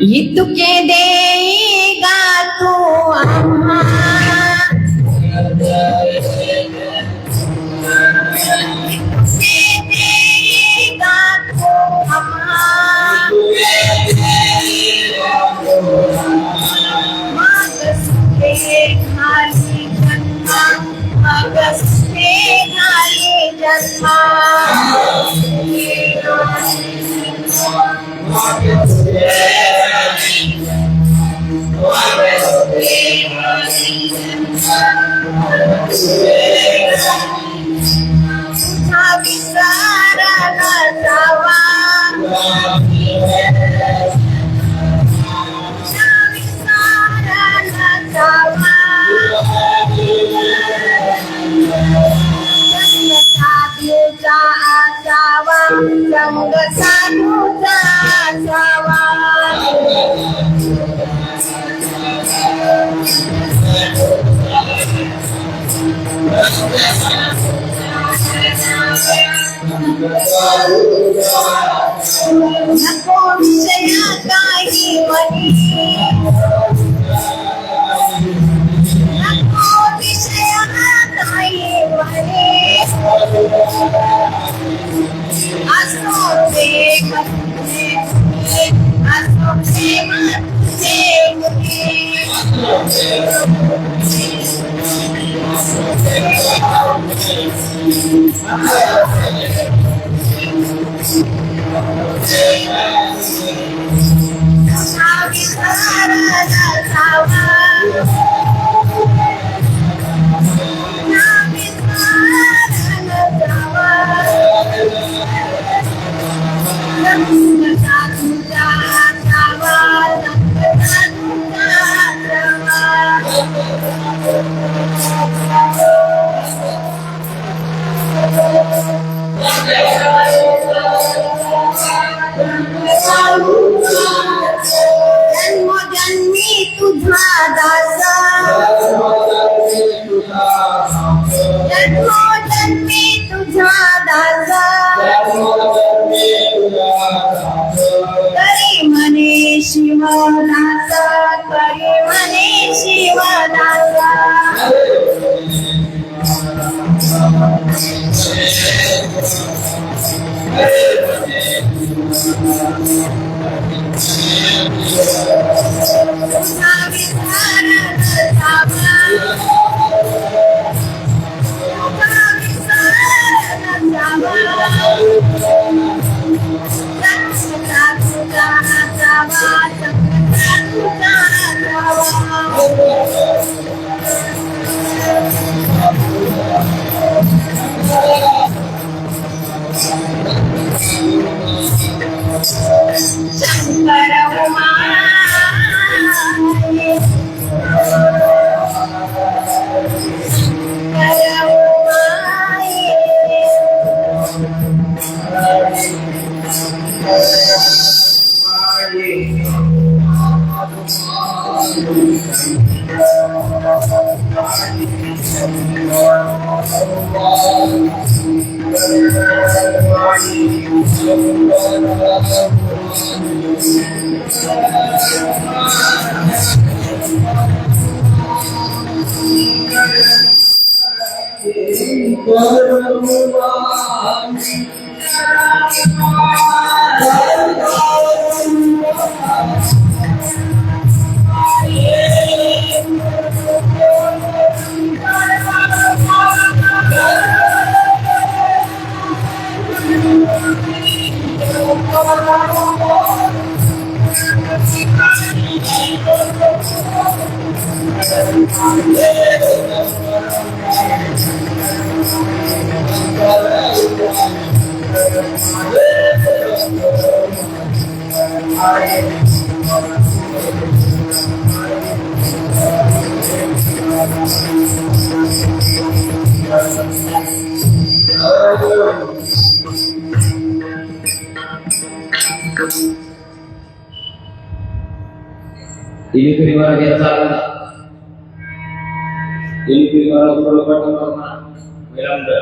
इतके देईगा तू आम्हा देईगा तू आम्हा मागसते खाली जन्मा मागसते खाली जन्मा विसाराला जावा विसाराला जावा संग साधूचा असावा संग साधूचा असावा नको विषया काही मनी नको विषया काही मनी असो प्रेम असो प्रेम जन्मोजन्मी तुझा दासा जन्मोजन्मी तुझा दासा करी म्हणे शिवदासा करी म्हणे शिवदासा Shankar Ini terima biasa. Ini terima kalau pada mana? Miranda.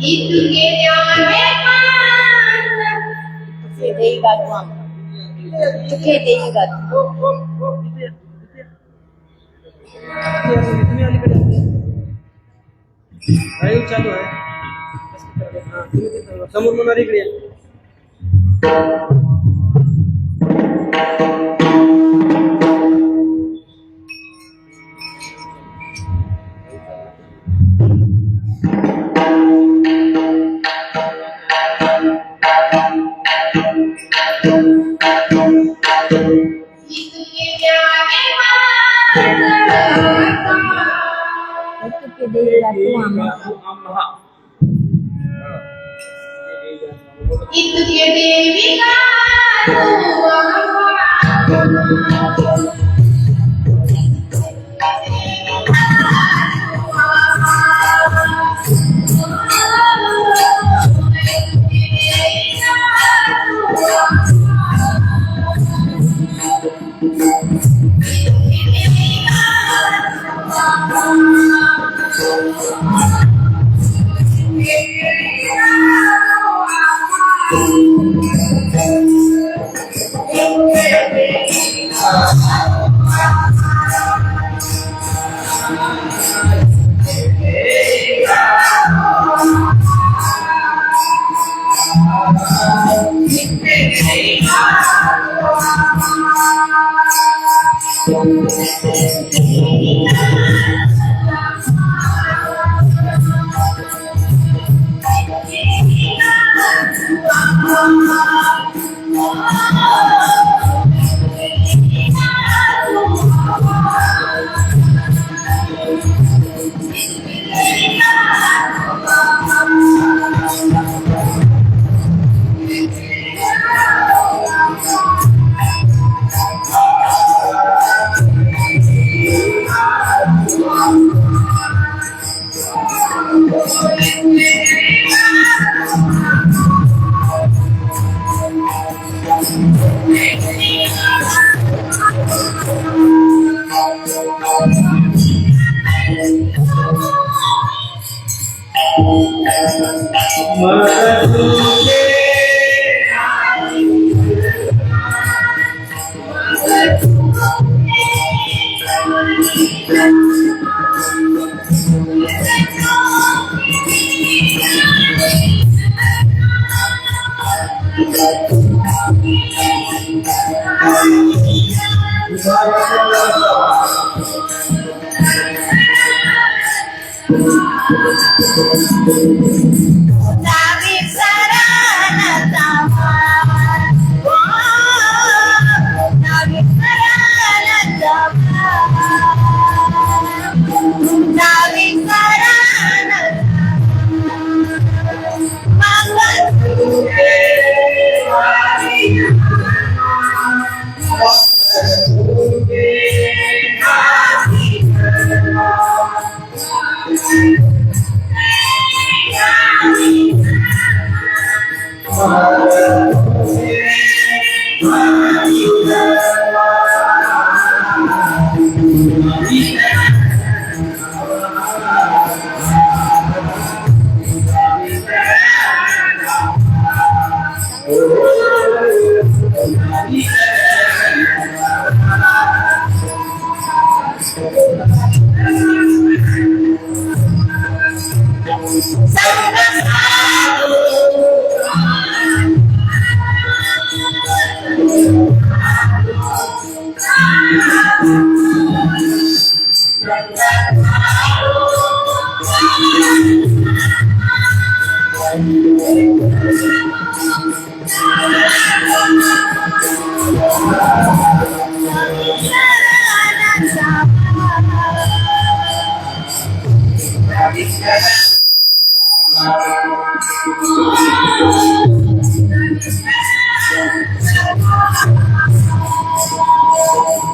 Itu dia memang dekat tuang. Itu dia dekat. Live चालू आहे समोर म्हणणार इकडे या. Itu dia memang itu dia dekat tuang. Itu dia Dewi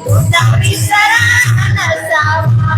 तुझा विसरा नसावा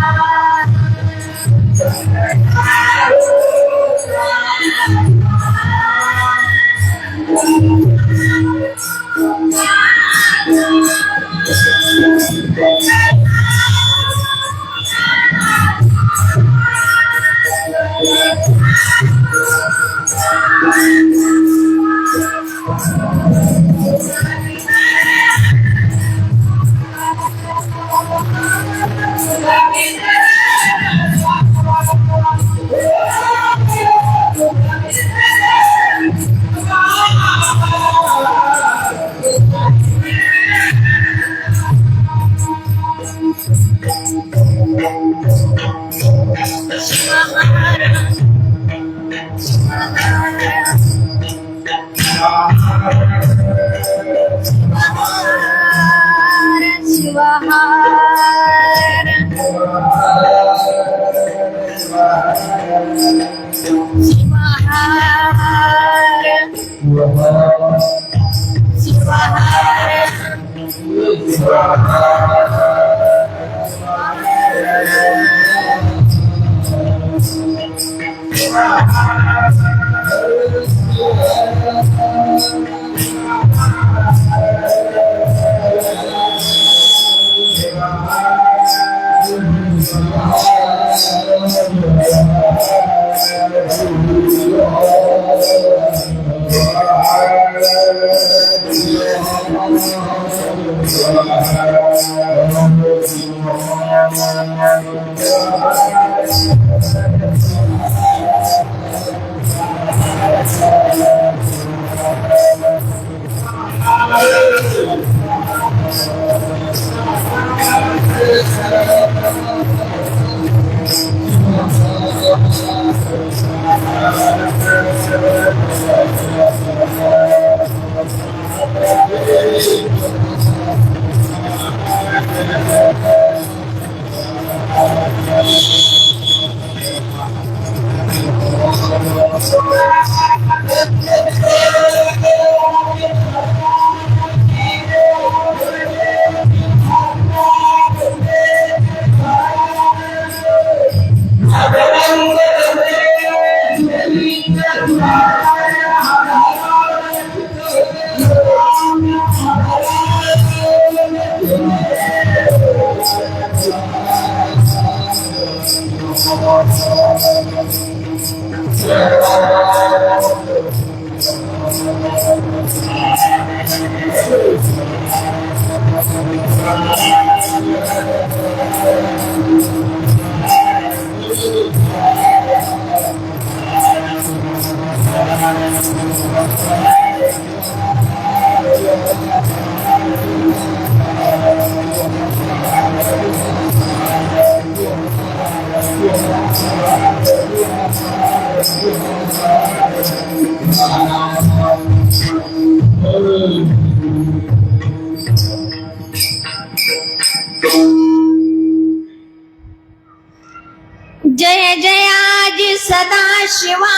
जय जयाजी सदा शिवा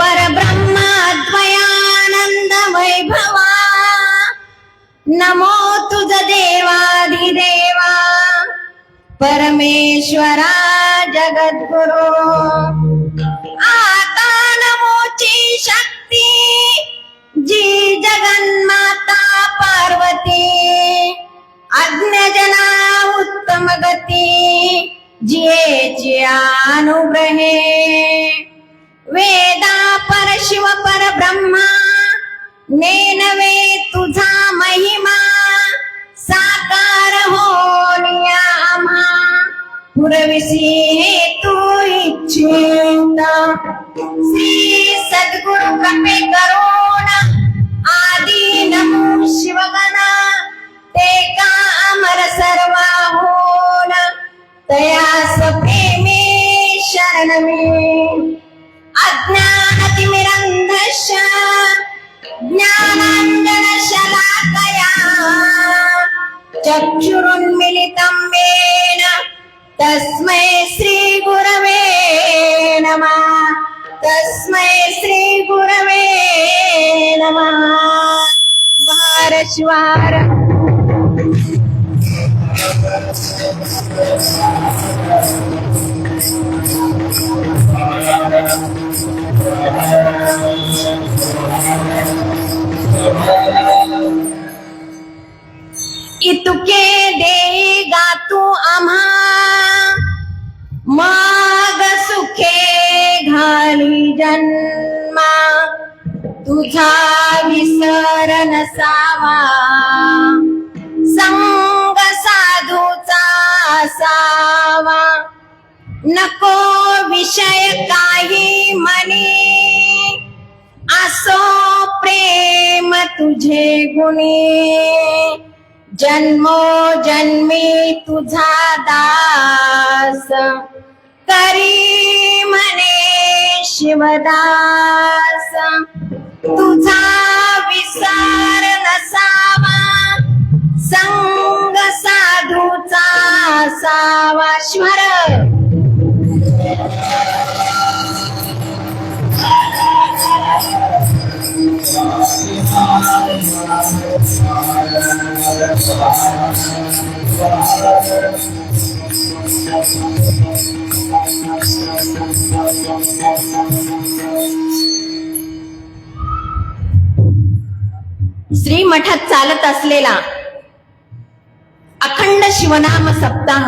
परब्रह्मा द्वयानंद वैभवा नमो तुझ देवाधिदेवा परमेश्वरा जगद्गुरु आता नमोची शक्ती जी जगन्माता पार्वती अज्ञजना उत्तम गती जियेची अनुग्रहे वेदा परशिव परब्रह्मा नेनवे तुझा महिमा साकार होनिया आम्हा पुरविसी हे तू इच्छिता श्री सद्गुरु कृपे करुण आदि नमो शिवगणा ते का अमर सर्वाहून तयास प्रेमे शरणमी अज्ञानतिमिरन्धस्य ज्ञानाञ्जन शलाकया चक्षुरुन्मिलितं येन तस्मै श्री तस्मै श्री गुरवे नमः. वार शिवार इतुके देगा तू आम्हा, मग सुखे घाली जन्मा. तुझा विसर नसावा, संग साधूचा असावा. नको विषय काही मनी, असो प्रेम तुझे गुणी. जन्मो जन्मी तुझा दास, करी म्हणे शिवदास. तुझा विसर नसावा, संग साधूचा असावा. श्वर श्री मठात चालत असलेला अखंड शिवनाम सप्ताह,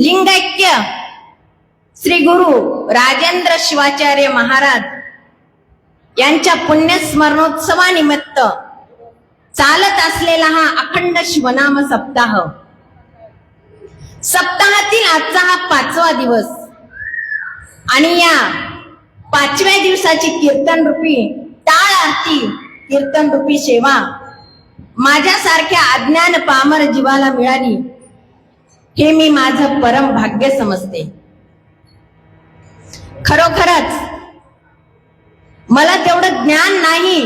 लिंगैक्य श्री गुरु राजेंद्र शिवाचार्य महाराज यांच्या पुण्यस्मरणोत्सवानिमित्त चालत असलेला हा अखंड शिवनाम सप्ताह. सप्ताहातील आजचा हा 5वा दिवस आणि या 5व्या दिवसाची कीर्तन रूपी टाळ आरती, कीर्तन रूपी सेवा माझ्यासारख्या अज्ञान पामर जीवाला मिळाली, हे मी माझं परम भाग्य समजते. खरोखरच मला तेवढं ज्ञान नाही,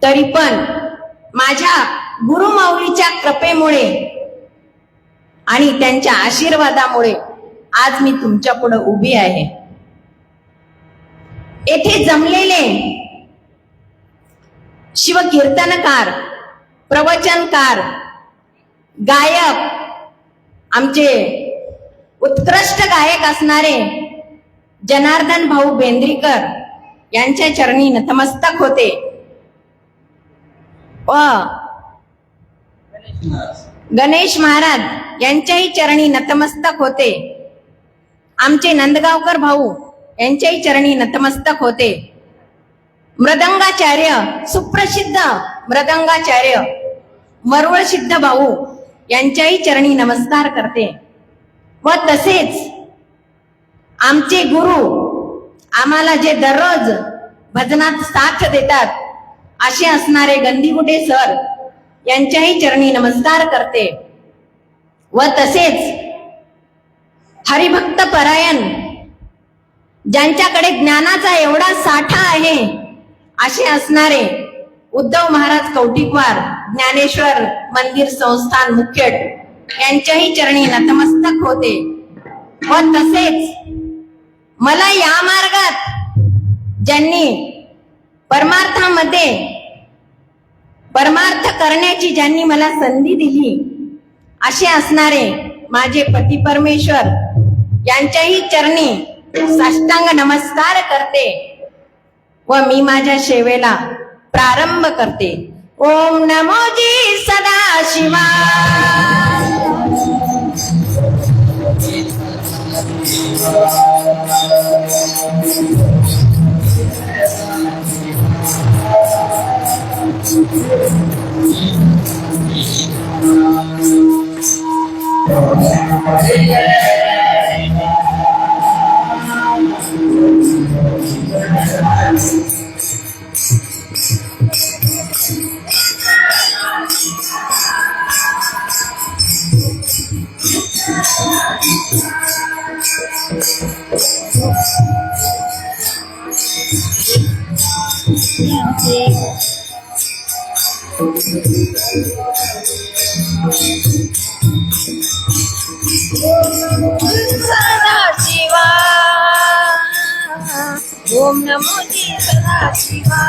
तरी पण माझ्या गुरुमाऊलीच्या कृपेमुळे आणि त्यांच्या आशीर्वादामुळे आज मी तुमच्या पुढे उभी आहे. येथे जमलेले शिवकीर्तनकार, प्रवचनकार, गायक, आमचे उत्कृष्ट गायक असणारे जनार्दन भाऊ बेंद्रीकर यांच्या चरणी नतमस्तक होते व गणेश महाराज यांच्याही चरणी नतमस्तक होते. आमचे नंदगावकर भाऊ यांच्याही चरणी नतमस्तक होते. मृदंगाचार्य, सुप्रसिद्ध मृदंगाचार्य मरवळ सिद्ध भाऊ यांच्याही चरणी नमस्कार करते. व तसेच आमचे गुरु आम्हाला जे दररोज भजनात साथ देतात असे असणारे गंदीगुटे सर यांच्याही चरणी नमस्कार करते. व तसेच हरिभक्त परायण, ज्यांच्याकडे ज्ञानाचा एवढा साठा आहे असे असणारे उद्धव महाराज कौटिकवार, ज्ञानेश्वर मंदिर संस्थान मुखेड यांच्याही चरणी नतमस्तक होते. व तसेच मला या मार्गात ज्यांनी परमार्थामध्ये परमार्थ करण्याची ज्यांनी मला संधी दिली असे असणारे माझे पती परमेश्वर यांच्याही चरणी साष्टांग नमस्कार करते व मी माझ्या सेवेला प्रारंभ करते. ओम नमो जी सदा शिवा. सदा शिवा. ओम नमो जी सदा शिवा.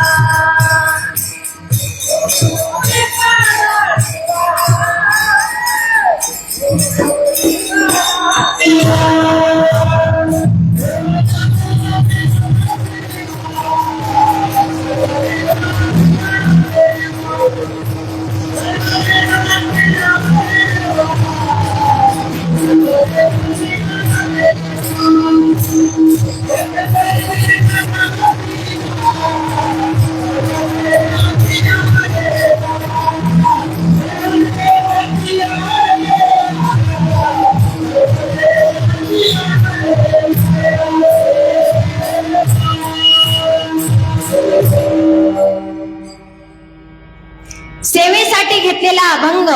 सेवेसाठी घेतलेला अभंग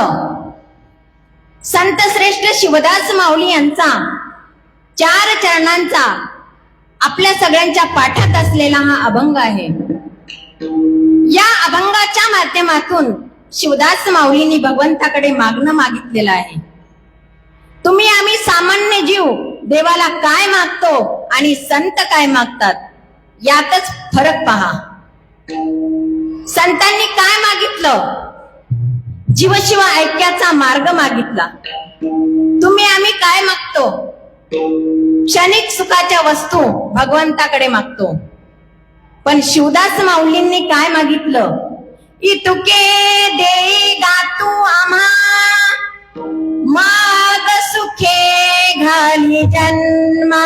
संत श्रेष्ठ शिवदास माऊली यांचा 4 चरणांचा आपल्या सगळ्यांच्या पाठात असलेला हा अभंग आहे. या अभंगाच्या माध्यमातून शिवदास माऊलींनी भगवंताकडे मागणं मागितलेलं आहे. तुम्ही आम्ही सामान्य जीव देवाला काय मागतो आणि संत काय मागतात यातच फरक पहा. संतांनी काय मागितलं? जीवशिव ऐक्याचा मार्ग मागितला. तुम्ही आम्ही काय मागतो? क्षणिक सुखाच्या वस्तू भगवंताकडे मागतो. पण शिवदास माऊलींनी काय मागितलं? इतुके देई गातू आम्हा माग सुखे घाली जन्मा.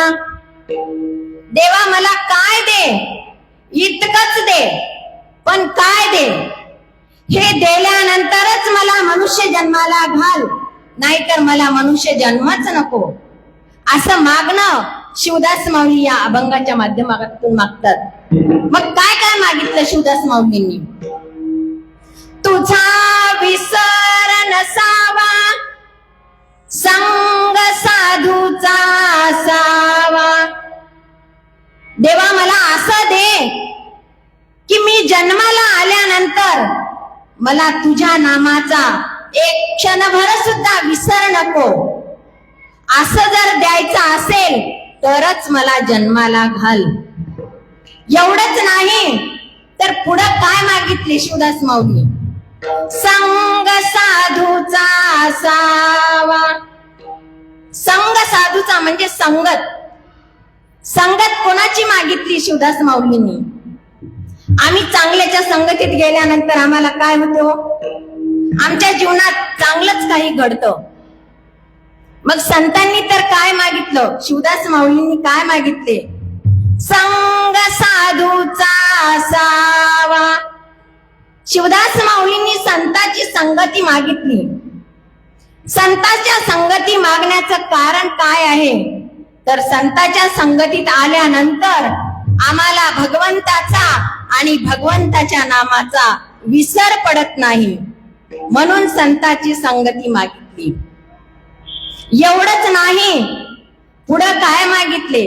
देवा मला काय दे? इतकंच दे, पण काय दे? हे दिल्यानंतरच मला मनुष्य जन्माला घाल, नाहीतर मला मनुष्य जन्मच नको. असं मागणं शिवदास माऊली या अभंगाच्या माध्यमातून मागतात. मग काय काय मागितलं शिवदास माऊलींनी? तुझा विसर नसावा, संग साधूचा असावा. देवा मला असं दे की मी जन्माला आल्यानंतर मला तुझ्या नामाचा एक क्षणभर सुद्धा विसर नको. असं जर द्यायचं असेल तरच मला जन्माला घाल. एवढंच नाही तर पुढं काय मागितले शिवदास माऊली? संग साधूचा असावा. संग साधूचा म्हणजे संगत. संगत कोणाची मागितली शिवदास माऊलींनी? आम्ही चांगल्याच्या संगतीत गेल्यानंतर आम्हाला काय होतं? आमच्या जीवनात चांगलंच काही घडतं. मग संतांनी तर काय मागितलं? शिवदास माऊलींनी काय मागितले? संग साधूचा असावा. शिवदास माऊलींनी संताची संगती मागितली. संताच्या संगती मागण्याचं कारण काय आहे? तर संताच्या संगतीत आल्यानंतर आम्हाला भगवंताचा आणि भगवंताच्या नामाचा विसर पडत नाही, म्हणून संताची संगती मागितली. एवढंच नाही, पुढं काय मागितले?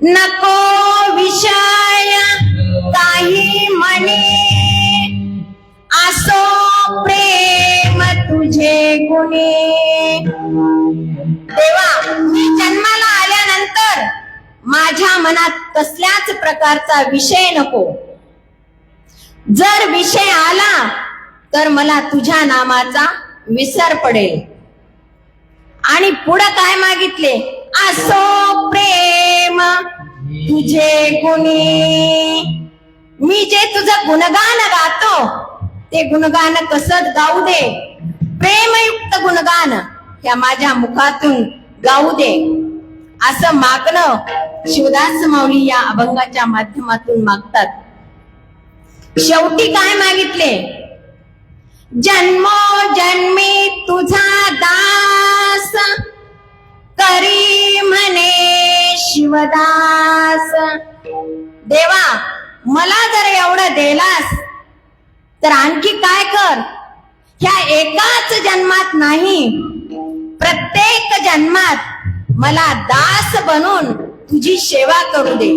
नको विषय काही म्हणे, असो प्रेम तुझे गुणे. देवा मी जन्माला आल्यानंतर माझ्या मनात कसल्याच प्रकारचा विषय नको. जर विषय आला तर मला तुझ्या नामाचा विसर पडेल. आणि पुढं काय मागितले? असो प्रेम तुझे गुणी. मी जे तुझं गुणगान गातो ते गुणगान कसं गाऊ दे? प्रेमयुक्त गुणगान या माझ्या मुखातून गाऊ दे. असं मागणं शिवदास माऊली या अभंगाच्या माध्यमातून मागतात. शेवटी काय मागितले? जन्मोजन्मी तुझा दास, करी म्हणे शिवदास. देवा मला जर एवढं दिलास तर आणखी काय कर? ह्या एकाच जन्मात नाही, प्रत्येक जन्मात मला दास बनून तुझी सेवा करू दे.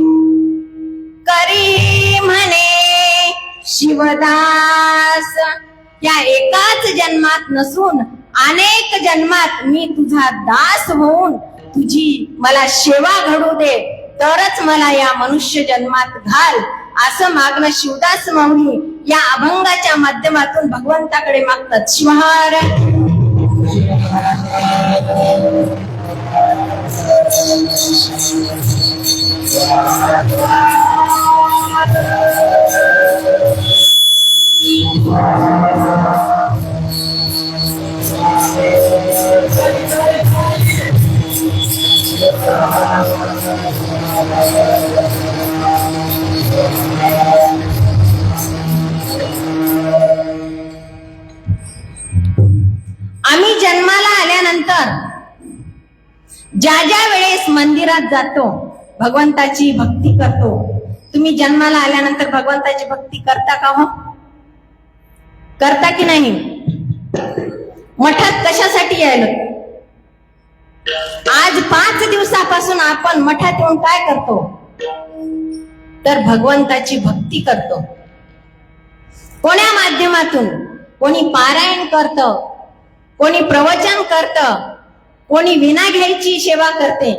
करी म्हणे शिवदास. या एकाच जन्मात नसून अनेक जन्मात मी तुझा दास होऊन तुझी मला सेवा घडू दे, तरच मला या मनुष्य जन्मात घाल, असं मागणं शिवदास माऊली या अभंगाच्या माध्यमातून भगवंताकडे मागतात. शिवहार. आम्ही जन्माला आल्यानंतर ज्या ज्या वेळेस मंदिरात जातो, भगवंताची भक्ती करतो. तुम्ही जन्माला आल्यानंतर भगवंताची भक्ती करता का हो? करता की नाही? मठात कशासाठी यायलो? आज 5 दिवसापासून आपण मठात येऊन काय करतो? तर भगवंताची भक्ती करतो. कोण्या माध्यमातून? कोणी पारायण करतं, कोणी प्रवचन करतं, कोणी विना घ्यायची सेवा करते,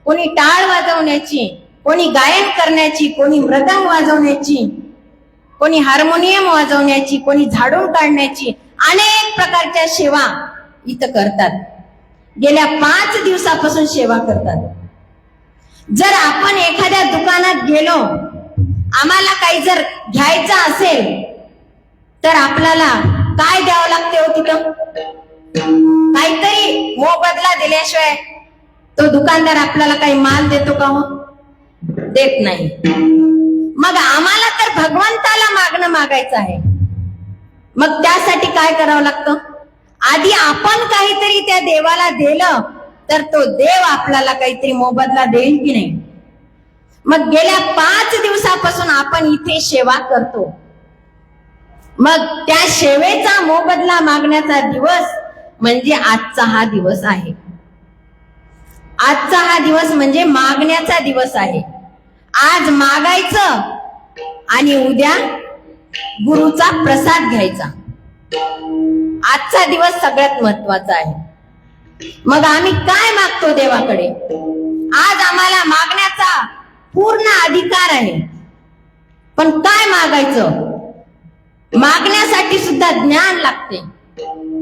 कोणी टाळ वाजवण्याची, कोणी गायन करण्याची, कोणी मृदंग वाजवण्याची, कोणी हार्मोनियम वाजवण्याची, कोणी झाडून काढण्याची, अनेक प्रकारच्या सेवा इथं करतात. गेल्या 5 दिवसापासून सेवा करतात. जर आपण एखाद्या दुकानात गेलो, आम्हाला काही जर घ्यायचं असेल तर आपल्याला काय द्यावं लागते हो? तिथं काहीतरी मोबदला दिल्याशिवाय तो दुकानदार आपल्याला काही माल देतो का हो? देत नाही. मग आम्हाला तर भगवंताला मागणं मागायचं आहे. मग त्यासाठी काय करावं लागतं? आधी आपण काहीतरी त्या देवाला दिलं तर तो देव आपल्याला काहीतरी मोबदला देईल की नाही? मग गेल्या 5 दिवसापासून आपण इथे सेवा करतो. मग त्या सेवेचा मोबदला मागण्याचा दिवस म्हणजे आजचा हा दिवस आहे. आजचा हा दिवस म्हणजे मागण्याचा दिवस आहे. आज मागायचं आणि उद्या गुरुचा प्रसाद घ्यायचा. आजचा दिवस सगळ्यात महत्वाचा आहे. मग आम्ही काय मागतो देवाकडे? आज आम्हाला मागण्याचा पूर्ण अधिकार आहे. पण काय मागायचं? मागण्यासाठी सुद्धा ज्ञान लागते.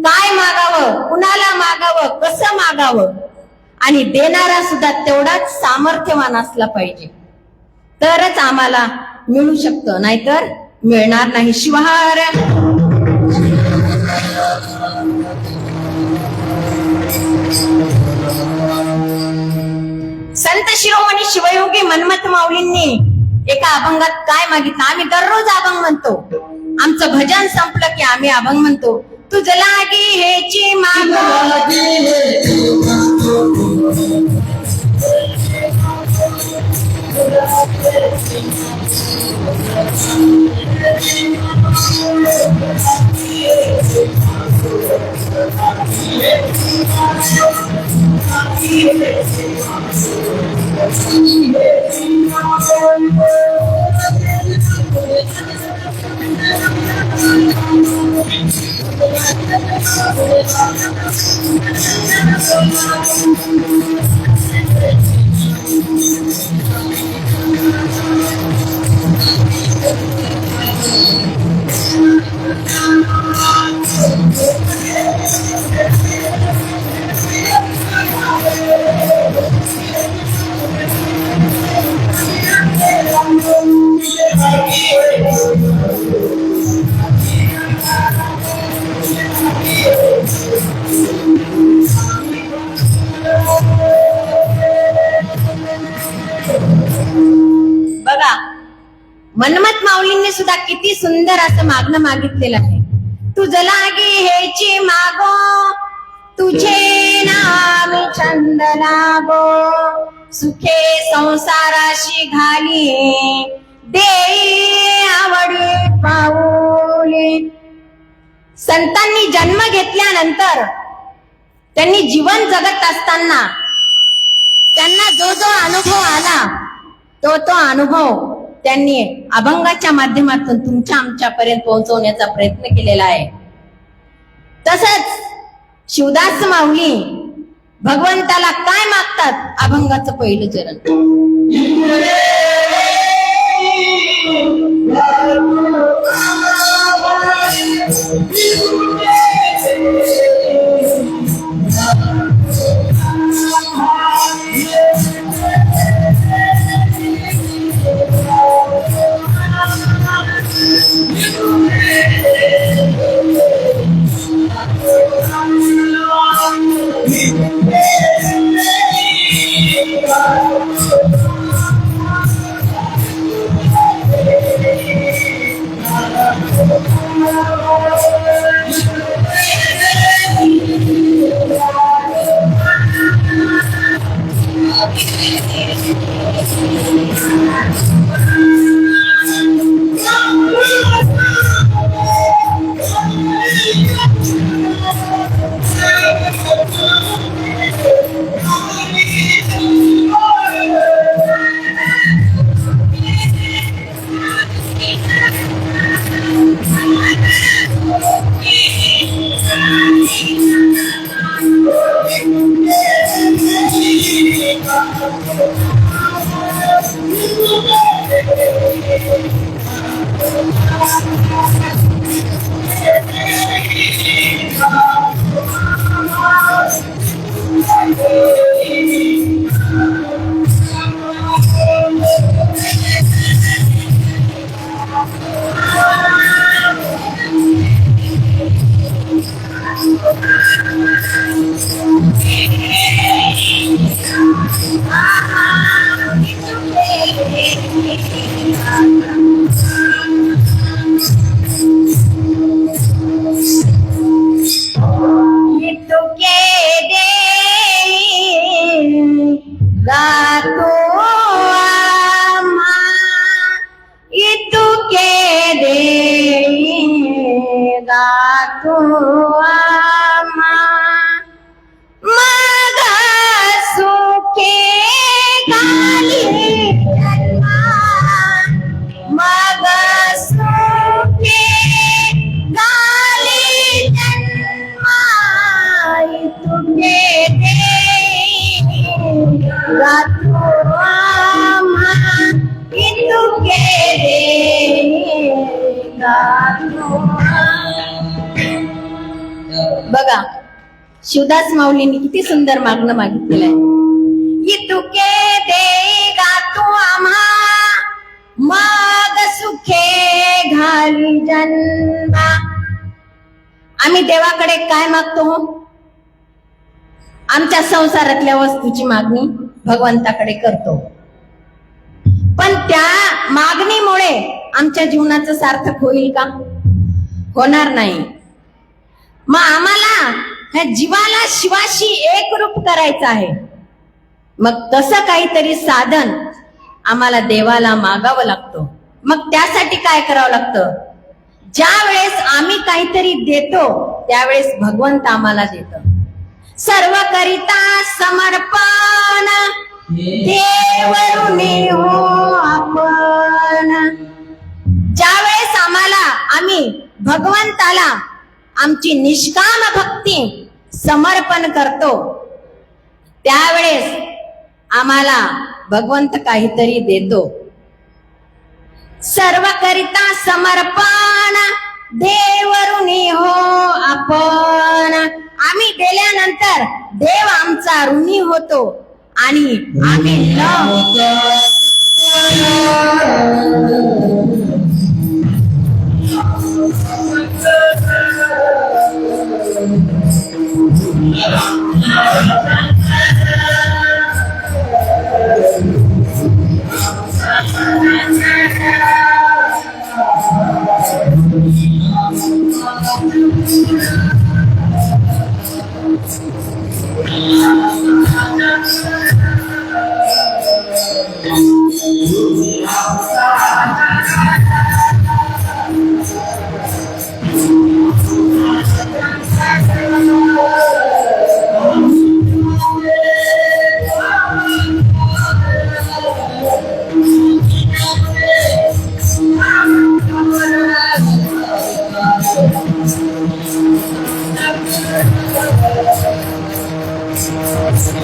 काय मागावं, कुणाला मागावं, कसं मागावं, आणि देणारा सुद्धा तेवढाच सामर्थ्यवान असला पाहिजे, तरच आम्हाला मिळू शकतं, नाहीतर मिळणार नाही. शिवहार. संत शिरोमणी शिवयोगी मन्मथ माऊलींनी एका अभंगात काय मागितलं? आम्ही दररोज अभंग म्हणतो. आमचं भजन संपलं की आम्ही अभंग म्हणतो. तुझ लागी हेची माग, बघा मन्मथ माऊलींनी सुद्धा किती सुंदर असं मागणं मागितलेलं आहे. तुझ लागी हेची मागो, तुझे नाम छंद लागो, सुखे संसाराशी घाली, देई आवडी पाऊले. संतांनी जन्म घेतल्यानंतर त्यांनी जीवन जगत असताना त्यांना जो जो अनुभव आला तो तो अनुभव त्यांनी अभंगाच्या माध्यमातून तुमच्या आमच्यापर्यंत पोहोचवण्याचा प्रयत्न केलेला आहे. तसंच शिवदास माऊली भगवंताला काय मागतात? अभंगाचं पहिलं चरण. बघा, शिवदास माऊलींनी किती सुंदर मागणं मागितलेलं आहे. इतुके देगा तू आम्हा, मग सुखे घाली जन्मा. आम्ही देवाकडे काय मागतो? आमच्या संसारातल्या वस्तूची मागणी भगवंताकडे करतो. पण त्या मागणीमुळे आमच्या जीवनाचं सार्थक होईल का? होणार नाही. मग आम्हाला ह्या जीवाला शिवाशी एकरूप करायचं आहे. मग तसं काहीतरी साधन आम्हाला देवाला मागावं लागतं. मग त्यासाठी काय करावं लागतं? ज्या वेळेस आम्ही काहीतरी देतो त्यावेळेस भगवंत आम्हाला देतो. सर्व करिता समर्पण देवरुणी हो आपण. ज्या वेळेस आम्ही भगवंताला आमची निष्काम भक्ती समर्पण करतो त्यावेळेस आम्हाला भगवंत काहीतरी देतो. सर्व करिता समर्पण देवरुणी हो आपण. आम्ही दिल्यानंतर देव आमचा ऋणी होतो आणि आम्ही वा,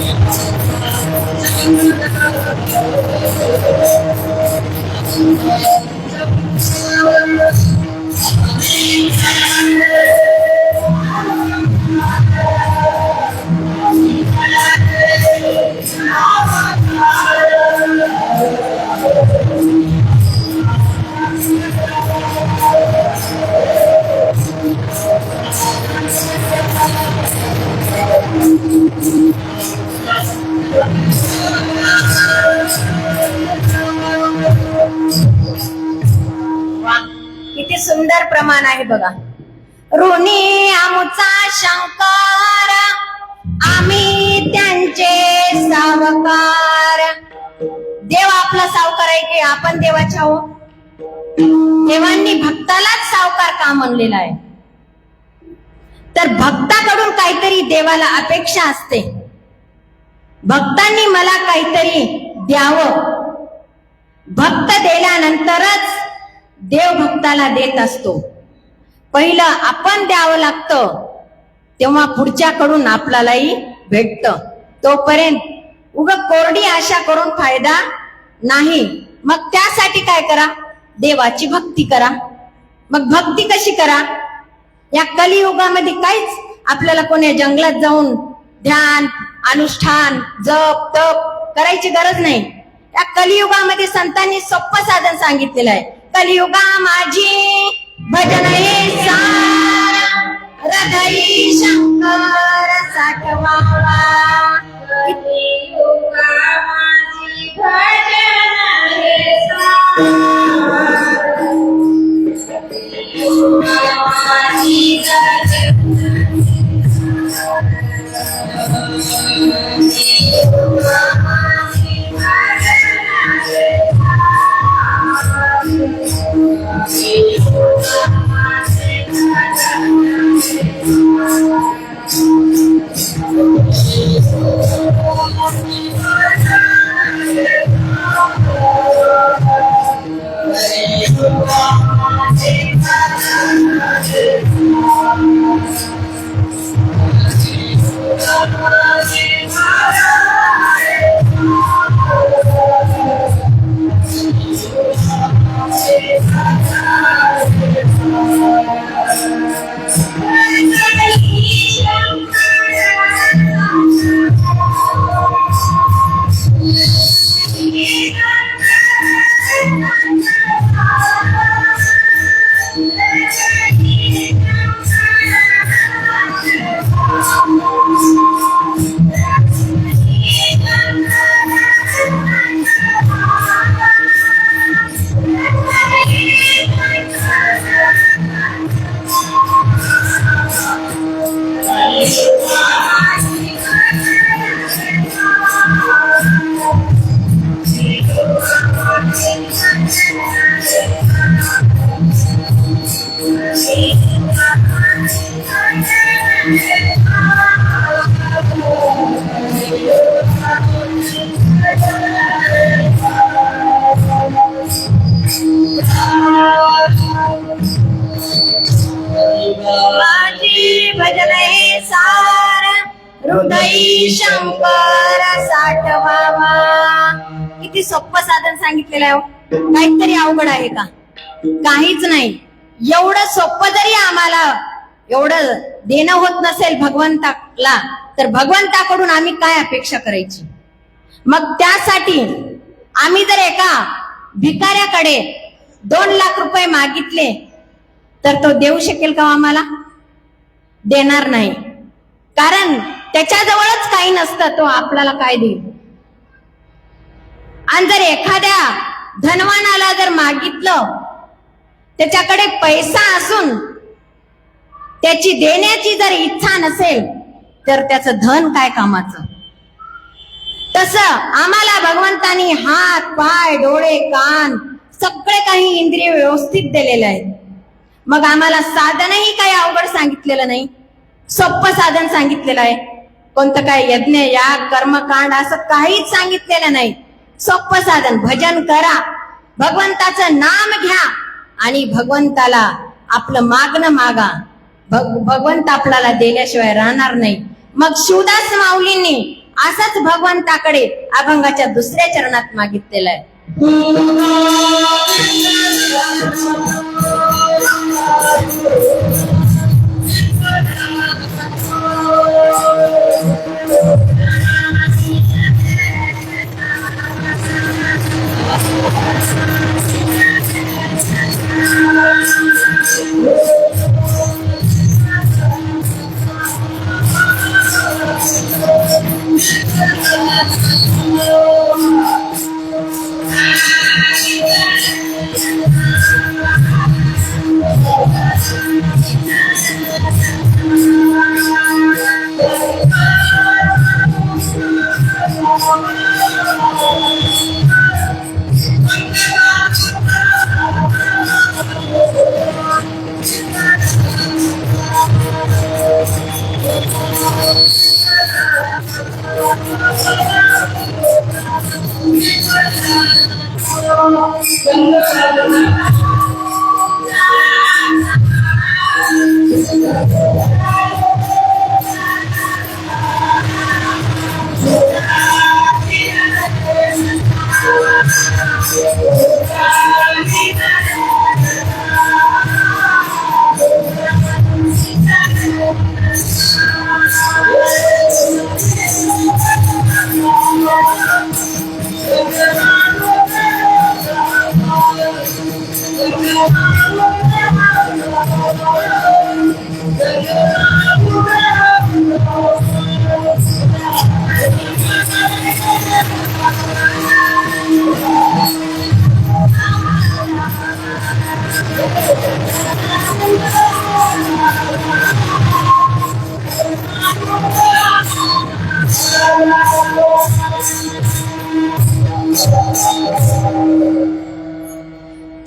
किती सुंदर प्रमाण आहे बघा. ऋणी आमुचा शंकर, आम्ही त्यांचे सावकार. देव आपला सावकार आहे की आपण देवाच्या हो? देवांनी भक्तालाच सावकार का म्हणलेला आहे? तर भक्ताकडून काहीतरी देवाला अपेक्षा असते. भक्तांनी मला काहीतरी द्यावं. भक्त दिल्यानंतरच देव भक्ताला देत असतो. पहिलं आपण द्यावं लागतं, तेव्हा पुढच्याकडून आपल्यालाही भेटतं. तोपर्यंत कोरडी आशा करून फायदा नाही. मग त्यासाठी काय करा? देवाची भक्ती करा. मग भक्ती कशी करा? या कलियुगामध्ये काहीच आपल्याला कोणी जंगलात जाऊन ध्यान, अनुष्ठान, जप, तप करायची गरज नाही. या कलियुगामध्ये संतांनी सोपं साधन सांगितलेलं आहे. कलियुगा माझी भजन हे सार, हृदयी शंकर साठवावा. कलियुगा माझी भजन हे सार, कलियुगा माझी माझी भजन हे सार, हृदयी शंकर साठवावा. किती सोपं साधन सांगितलेलं आहे. काहीतरी अवघड आहे का? काहीच नाही. एवढं सोपं जरी आम्हाला एवढं देणं होत नसेल भगवंताला, तर भगवंताकडून आम्ही काय अपेक्षा करायची? मग त्यासाठी आम्ही जर एका भिकाऱ्याकडे 2 लाख रुपये मागितले तर तो देऊ शकेल का आम्हाला? देणार नाही. कारण त्याच्याजवळच काही नसतं, तो आपल्याला काय देईल? आणि जर एखाद्या धनवानाला जर मागितलं, त्याच्याकडे पैसा असून त्याची देण्याची जर इच्छा नसेल, तर त्याचं धन काय कामाचं? तसं आम्हाला भगवंतानी हात, पाय, डोळे, कान सगळे काही इंद्रिय व्यवस्थित दिलेले आहेत. मग आम्हाला साधनही काही अवघड सांगितलेलं नाही, सोपं साधन सांगितलेलं आहे. कोणतं काय यज्ञ, याग, कर्मकांड असं काहीच सांगितलेलं नाही. सोपं साधन, भजन करा, भगवंताचं नाम घ्या आणि भगवंताला आपलं मागणं मागा. भगवंत आपल्याला दिल्याशिवाय राहणार नाही. मग शिवदास माऊलींनी असंच भगवंताकडे अभंगाच्या दुसऱ्या चरणात मागितलेलं आहे.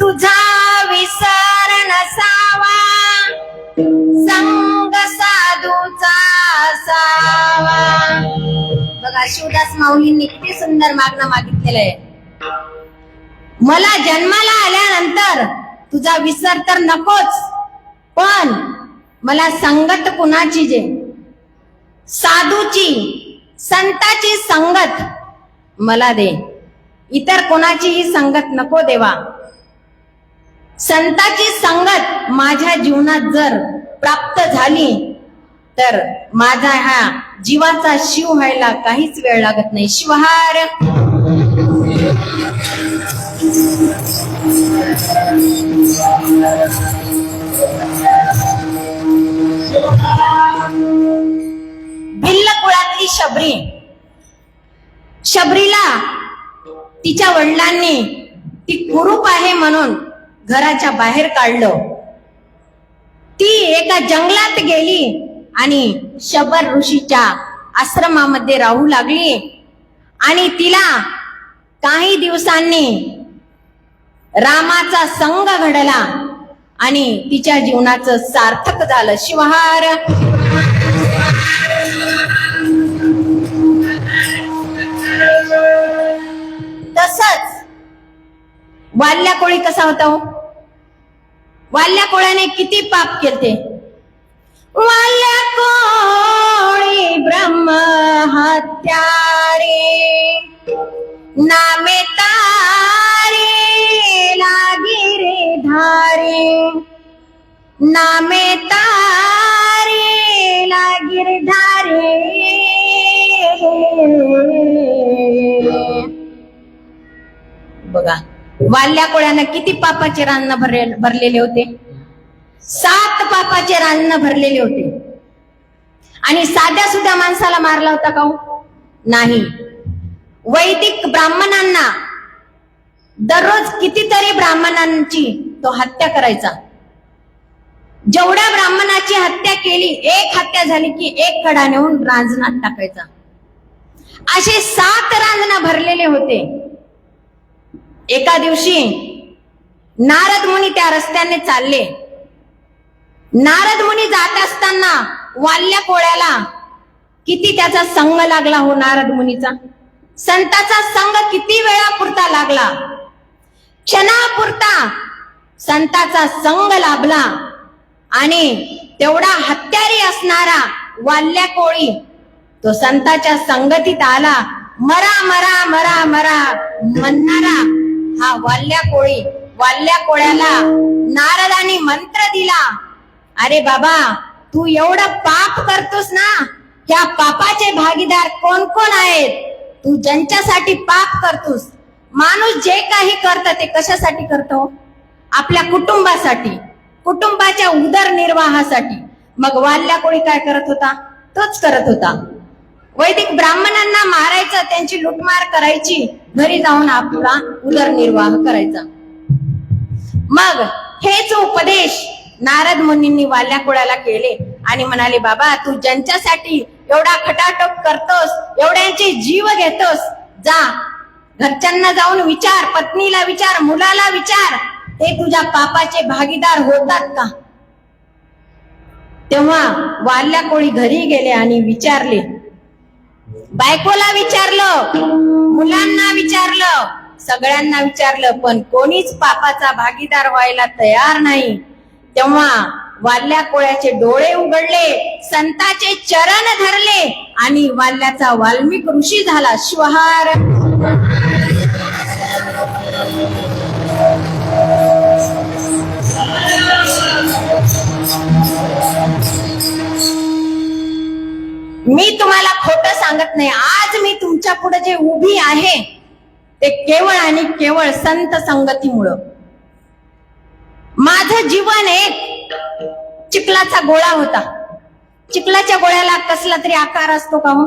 तुझा विसर नसावा संग साधूचा असावा. बघा शिवदास माऊलींनी किती सुंदर मागणं मागितलेलं आहे. मला जन्माला आल्यानंतर तुझा विसर तर नकोच, पण मला संगत कुणाची जे साधूची संताची संगत मला दे. इतर कोणाचीही संगत नको देवा. संताची संगत माझ्या जीवनात जर प्राप्त झाली तर माझा हा जीवाचा शिव व्हायला काहीच वेळ लागत नाही. शिवहार. भिल्ल कुळातली शबरी. शबरीला तिच्या वडिलांनी ती कुरूप आहे म्हणून घराच्या बाहेर काढलं. ती एका जंगलात गेली आणि शबर ऋषीच्या आश्रमामध्ये राहू लागली. आणि तिला काही दिवसांनी रामाचा संग घडला आणि तिच्या जीवनाचं सार्थक झालं. शिवहार. तसंच वाल्या कोळी कसा होता हो? वाल्या कोळ्याने किती पाप केलते. वाल्या कोळी ब्रह्म हत्यारे नामे तारे लागी रे धारे. नामे तारे लागी रे धारे. बघा वाल्या कोळ्यानं किती पापाचे रान भरलेले होते. 7 पापाचे रान भरलेले होते. आणि साध्या सुद्धा माणसाला मारला होता का हो? नाही. वैदिक ब्राह्मणांना दररोज कितीतरी ब्राह्मणांची तो हत्या करायचा. जेवढ्या ब्राह्मणाची हत्या केली, एक हत्या झाली की एक कडा नेऊन रांजणात टाकायचा. असे 7 रांजणा भरलेले होते. एका दिवशी नारद मुनी त्या रस्त्याने चालले. नारद मुनी जात असताना वाल्या कोळ्याला किती त्याचा संग लागला हो. नारद मुनीचा संताचा संग किती वेळापुरता लागला. क्षणापुरता संताचा संग लाभला आणि तेवढा हत्यारी असणारा वाल्या कोळी तो संताच्या संगतीत आला. मरा मरा मरा मरा म्हणणारा हा वाल्या कोळ्याला नारदानी मंत्र दिला. अरे बाबा, तू एवढं पाप करतोस ना, त्या पापाचे भागीदार कोण कोण आहेत? तू ज्यांच्यासाठी पाप करतोस. माणूस जे काही करत ते कशासाठी करतो? आपल्या कुटुंबासाठी, कुटुंबाच्या उदरनिर्वाहासाठी. मग वाल्या कोळी काय करत होता? तोच करत होता. वैदिक ब्राह्मणांना मारायचं, त्यांची लुटमार करायची, घरी जाऊन आपला उदरनिर्वाह करायचा. मग हेच उपदेश नारद मुनींनी वाल्या कोळ्याला केले आणि म्हणाले, बाबा, तू ज्यांच्यासाठी एवढा खटाटोप करतोस, एवढ्यांचे जीव घेतोस, जा घरच्यांना जाऊन विचार, पत्नीला विचार, मुलाला विचार, ते तुझ्या पापाचे भागीदार होतात का? तेव्हा वाल्या कोळी घरी गेले आणि विचारले. बायकोला विचारलं, मुलांना विचारलं, सगळ्यांना विचारलं, पण कोणीच पापाचा भागीदार व्हायला तयार नाही. तेव्हा वाल्या कोळ्याचे डोळे उघडले, संताचे चरण धरले आणि वाल्याचा वाल्मिक ऋषी झाला. शिवहार. मी तुम्हाला खोटं सांगत नाही. आज मी तुमच्या पुढे जे उभी आहे ते केवळ आणि केवळ संत संगतीमुळं. माझं जीवन एक चिखलाचा गोळा होता. चिखलाच्या गोळ्याला कसला तरी आकार असतो का हो?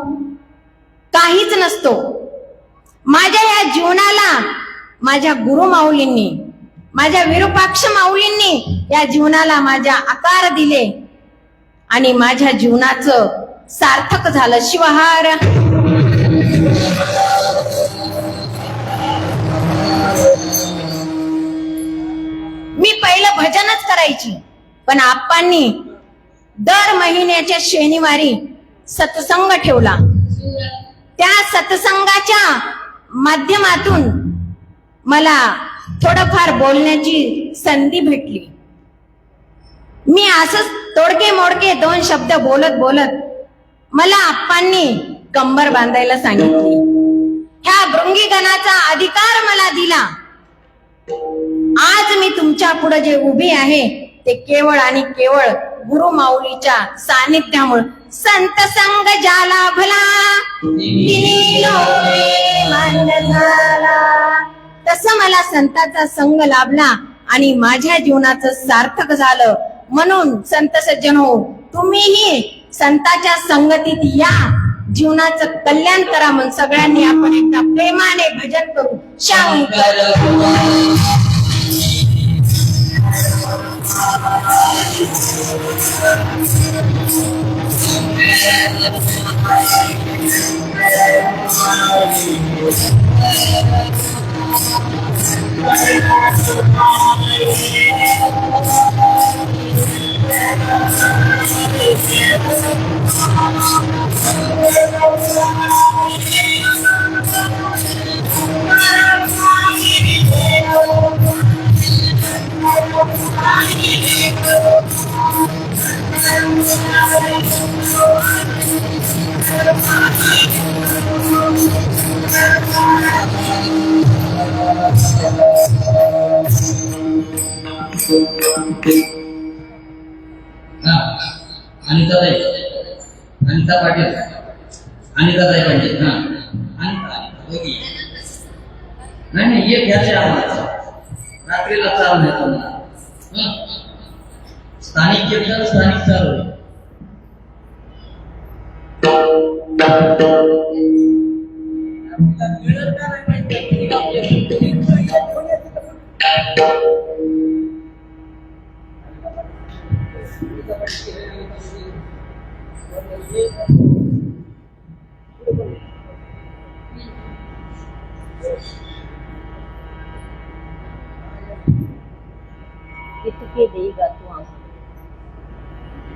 काहीच नसतो. माझ्या या जीवनाला माझ्या गुरु माऊलींनी, माझ्या विरूपाक्ष माऊलींनी या जीवनाला माझ्या आकार दिले आणि माझ्या जीवनाचं सार्थक झालं. शिवहार. मी पहिलं भजनच करायची, पण आप्पांनी दर महिन्याच्या शनिवारी सत्संग ठेवला. त्या सत्संगाच्या माध्यमातून मला थोडंफार बोलण्याची संधी भेटली. मी असंच तोडके मोडके 2 शब्द बोलत बोलत मला आप्पांनी कंबर बांधायला सांगितली. ह्या भृंगीगणाचा अधिकार मला दिला. आज मी तुमच्या पुढे जे उभी आहे ते केवळ आणि केवळ गुरु माऊलीच्या सानिध्यामुळे. संत संग ज्याला भला तिने लोके मान झाला. तसं मला संताचा संग लाभला आणि माझ्या जीवनाचं सार्थक झालं. म्हणून संत सज्जन हो, तुम्हीही संताच्या संगतीत या, जीवनाचं कल्याण करा. म्हणून सगळ्यांनी आपण एकदा प्रेमाने भजन करू. शंकर अनिता पाटील, अनिताताई पाटील. नाही एक घ्यायचे आम्हाला, रात्रीला चालू नाही. स्थानिक कीर्तन स्थानिक चालू आहे. कितके देगा तू आम्हाला,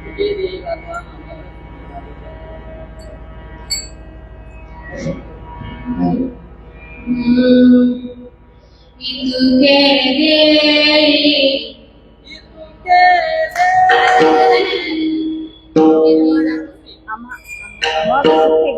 कितके देगा तू आम्हाला. मग सुखे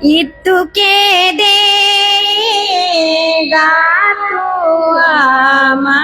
इतुके देगा तो आमा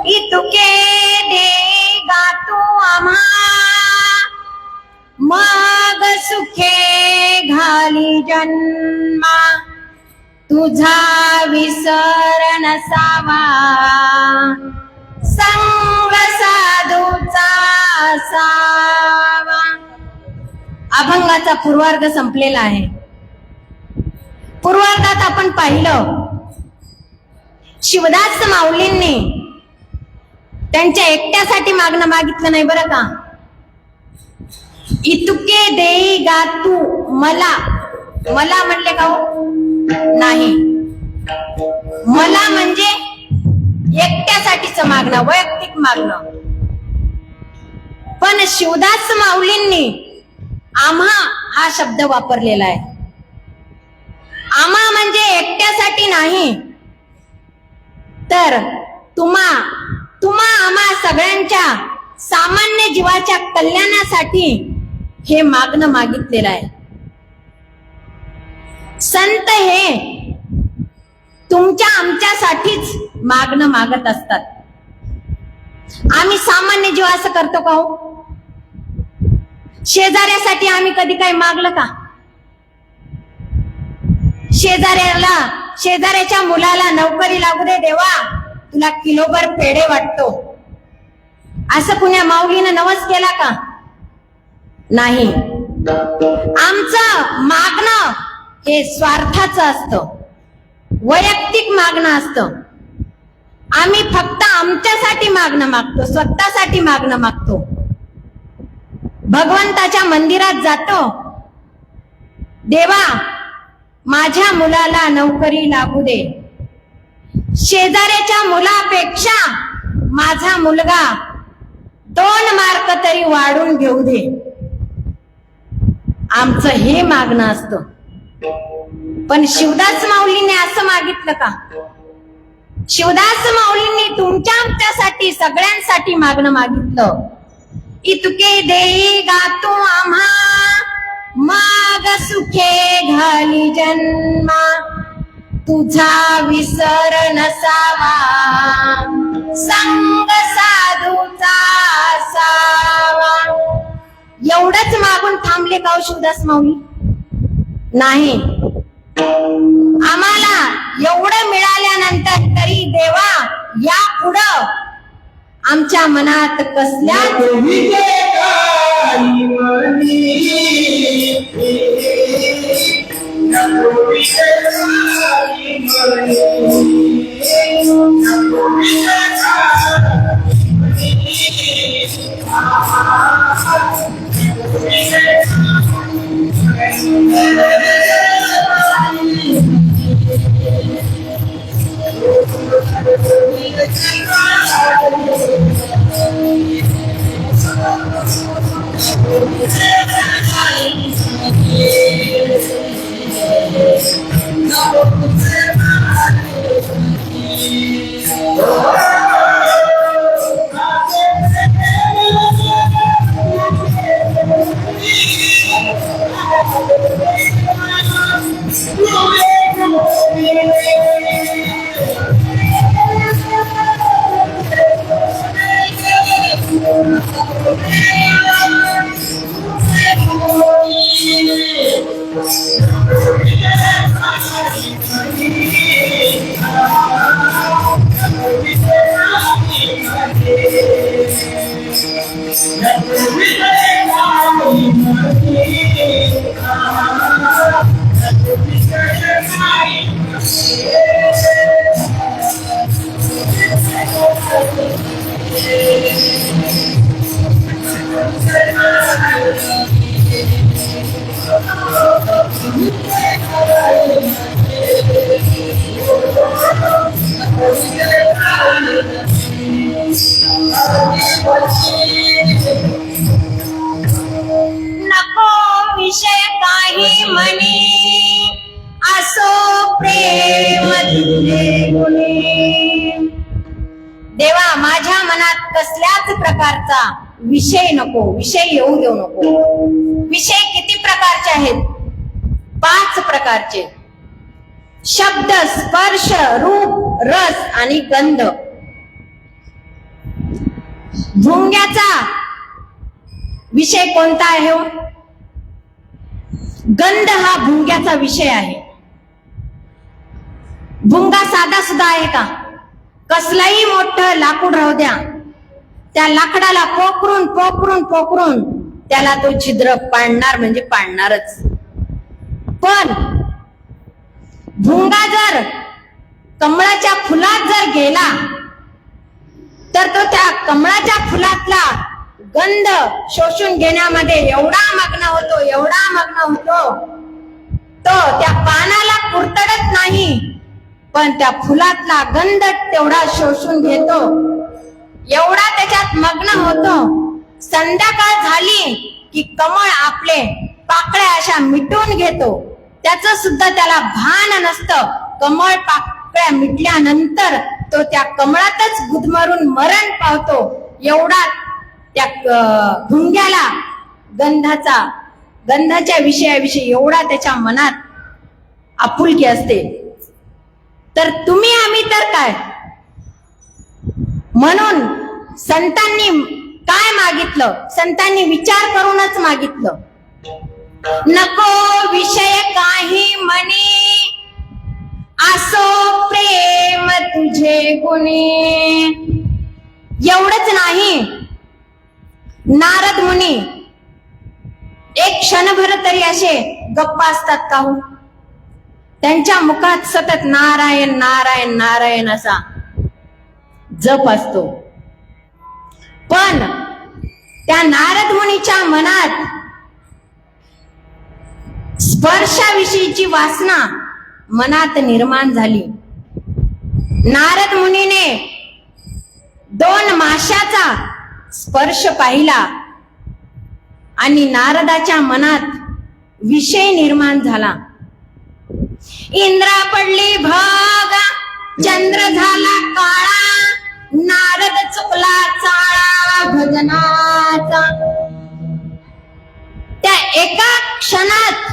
इतुके देगा तू आम्हा मग सुखे घाली जन्मा तुझा विसर नसावा संग साधूचा असावा. अभंगाचा पूर्वार्ध संपलेला आहे. पूर्वार्धात आपण पाहिलं शिवदास माऊलींनी त्यांच्या एकट्यासाठी मागणं मागितलं नाही बरं का. इतुके देई गा तू मला, मला म्हणले का हो? नाही, मला म्हणजे एकट्यासाठीच मागणं, वैयक्तिक मागणं. पण शिवदास माऊलींनी आम्हा हा शब्द वापरलेला आहे. आम्हा म्हणजे एकट्यासाठी नाही, तर तुम्हा आम्हा सगळ्यांच्या सामान्य जीवाच्या कल्याणासाठी हे मागणं मागितलेलं आहे. संत हे तुमच्या आमच्यासाठीच मागणं मागत असतात. आम्ही सामान्य जीव असं करतो का हो? शेजाऱ्यासाठी आम्ही कधी काही मागलं का? शेजाऱ्याच्या मुलाला नोकरी लागू दे देवा, तुला किलोभर पेढे वाटतो, असं पुण्या माऊलीनं नवस केला का? नाही. आमचं मागणं हे स्वार्थाचं असतं, वैयक्तिक मागणं असतं. आम्ही फक्त आमच्यासाठी मागणं मागतो, स्वतःसाठी मागणं मागतो. भगवंताच्या मंदिरात जातो, देवा माझ्या मुलाला नोकरी लागू दे. शेजाऱ्याच्या मुलापेक्षा माझा मुलगा 2 मार्क तरी वाढून घेऊ दे, आमचं हे मागणं असतं. पण शिवदास माऊलीने असं मागितलं का? शिवदास माऊलींनी तुमच्या आमच्यासाठी सगळ्यांसाठी मागणं मागितलं. इतके देई गातो आम्हा माग सुखे घाली जन्मा तुझा विसर नसावा संग साधूचा असावा. एवढंच मागून थांबले का शिवदास माऊली? नाही. आम्हाला एवढं मिळाल्यानंतर तरी देवा या पुढं आमच्या मनात कसल्या Thank you. मनी असो प्रेम तुझे गुणी. देवा, माझ्या मनात कसल्याच प्रकारचा विषय नको, विषय येऊ देऊ नको. विषय किती प्रकारचे आहेत? 5 प्रकारचे. शब्द, स्पर्श, रूप, रस आणि गंध. भुंग्याचा विषय कोणता आहे हो? गंध हा भुंग्याचा विषय आहे. भुंगा साधा सुद्धा आहे का? कसलाही मोठं लाकूड राहू द्या, त्या लाकडाला पोखरून पोखरून पोखरून त्याला तो छिद्र पाडणार म्हणजे पाडणारच. पण भुंगा जर कमळाच्या फुलात जर गेला तर तो त्या कमळाच्या फुलातला गंध शोषून घेण्यामध्ये एवढा मग्न होतो, एवढा मग्न होतो, तो त्या पानाला कुरतडत नाही, पण त्या फुलातला गंध तेवढा शोषून घेतो, एवढा त्याच्यात मग्न होतो. संध्याकाळ झाली की कमळ आपले पाकळ्या अशा मिटून घेतो. त्याचं सुद्धा त्याला भान नसतं. कमळ पाकळ्या मिटल्यानंतर तो त्या कमळातच गुदमरून मरण पावतो. एवढा त्या भुंग्याला गंधाच्या विषयाविषयी एवढा त्याच्या मनात आपुलकी असते. तर तुम्ही आम्ही तर काय? म्हणून संतांनी काय मागितलं? संतांनी विचार करूनच मागितलं. नको विषय काही मनी असो प्रेम तुझे गुणी. एवढंच नाही, नारद मुनी एक क्षणभर तरी असे गप्प असतात का हो? त्यांच्या मुखात सतत नारायण नारायण नारायण असा जप असतो. पण त्या नारद मुनीच्या मनात स्पर्शाविषयीची वासना मनात निर्माण झाली. नारद मुनीने 2 माशाचा स्पर्श पाहिला आणि नारदाच्या मनात विषय निर्माण झाला. इंद्रा पडली भागा, चंद्र झाला काळा, नारद चुकला चाळा भजनाचा. त्या एका क्षणात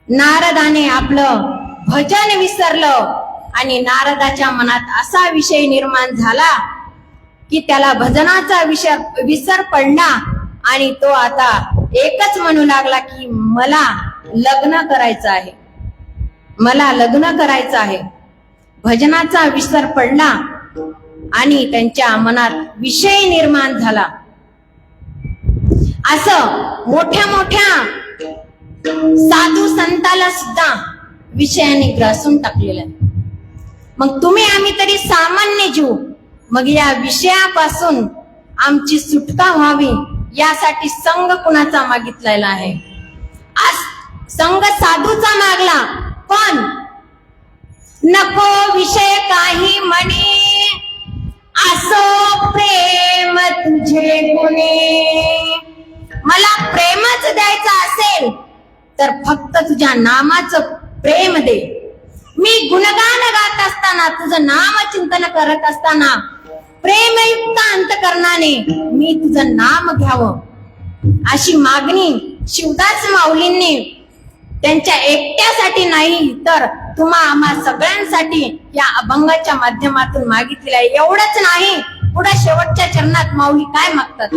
नारदाने आपलं भजन विसरलं आणि नारदाच्या मनात असा विषय निर्माण झाला की त्याला भजनाचा विसर पडला आणि तो आता एकच म्हणू लागला की मला लग्न करायचं आहे, मला लग्न करायचं आहे. भजनाचा विसर पडला आणि त्यांच्या मनात विषय निर्माण झाला. असं मोठ्या मोठ्या साधू संताला सुद्धा विषयाने ग्रासून टाकलेलं आहे. मग तुम्ही आम्ही तरी सामान्य जीव, मग या विषयापासून आमची सुटका व्हावी यासाठी संघ कुणाचा मागितलेला आहे? आज संघ साधूचा मागला. पण नको विषय काही म्हणी असो प्रेम तुझे गुणी. मला प्रेमच द्यायचं असेल तर फक्त तुझ्या नामाचं प्रेम दे. मी गुणगान गात असताना, तुझं नाम चिंतन करत असताना प्रेमयुक्त अंतकरणाने मी तुझं नाम घ्यावं, अशी मागणी शिवदास माऊलींनी त्यांच्या एकट्यासाठी नाही तर तुम्हा आम्हा सगळ्यांसाठी या अभंगाच्या माध्यमातून मागितलेलं आहे. एवढंच नाही, पुढे शेवटच्या चरणात माऊली काय मागतात?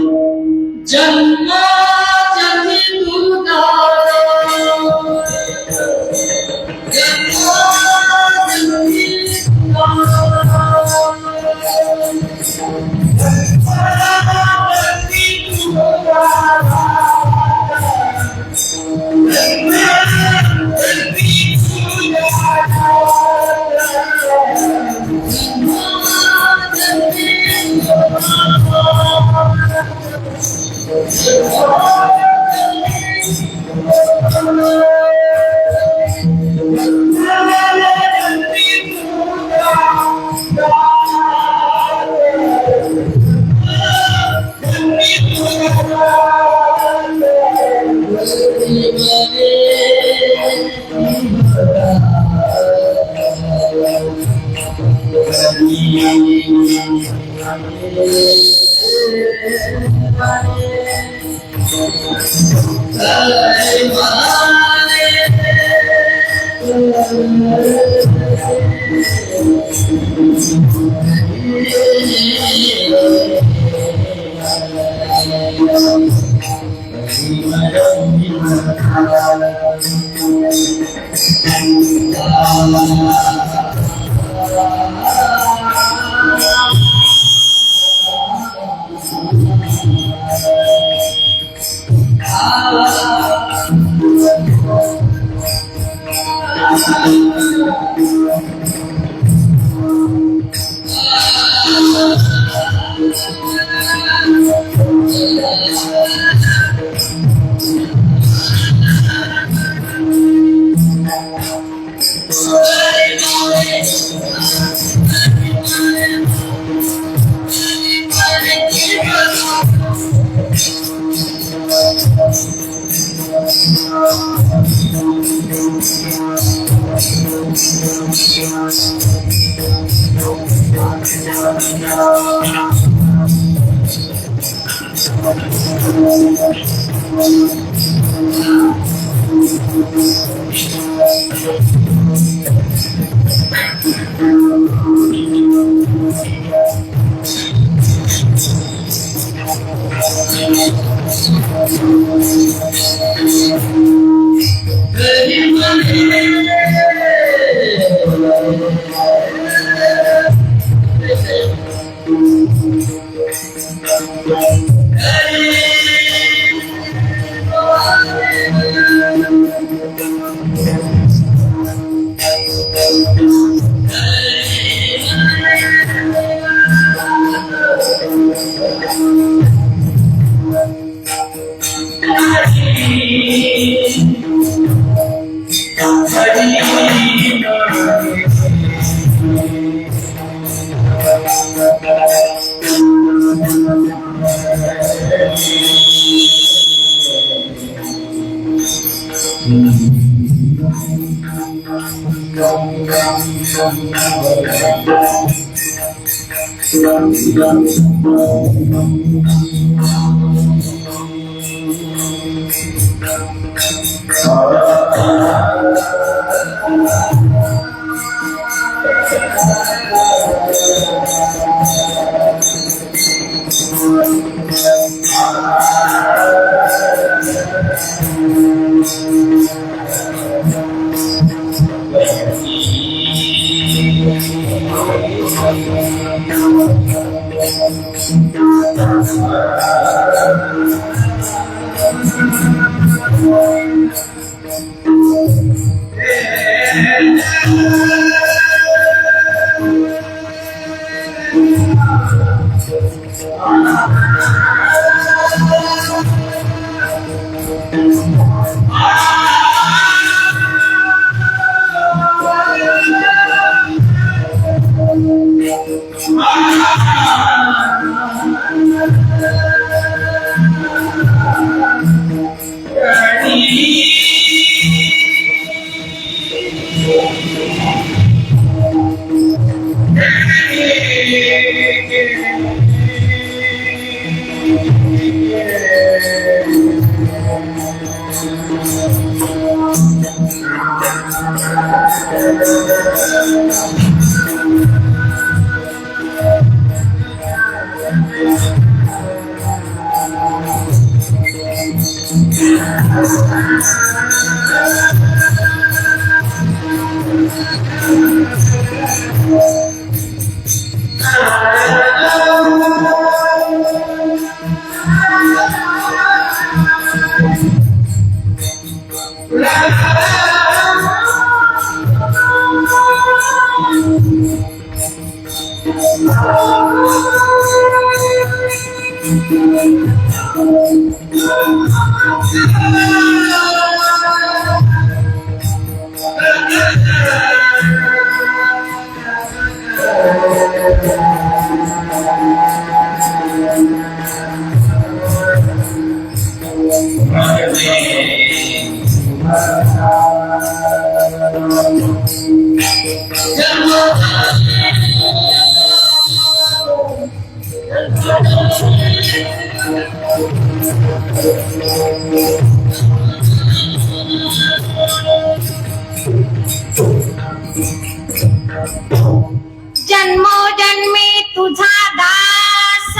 जन्मोजन्मी तुझा दास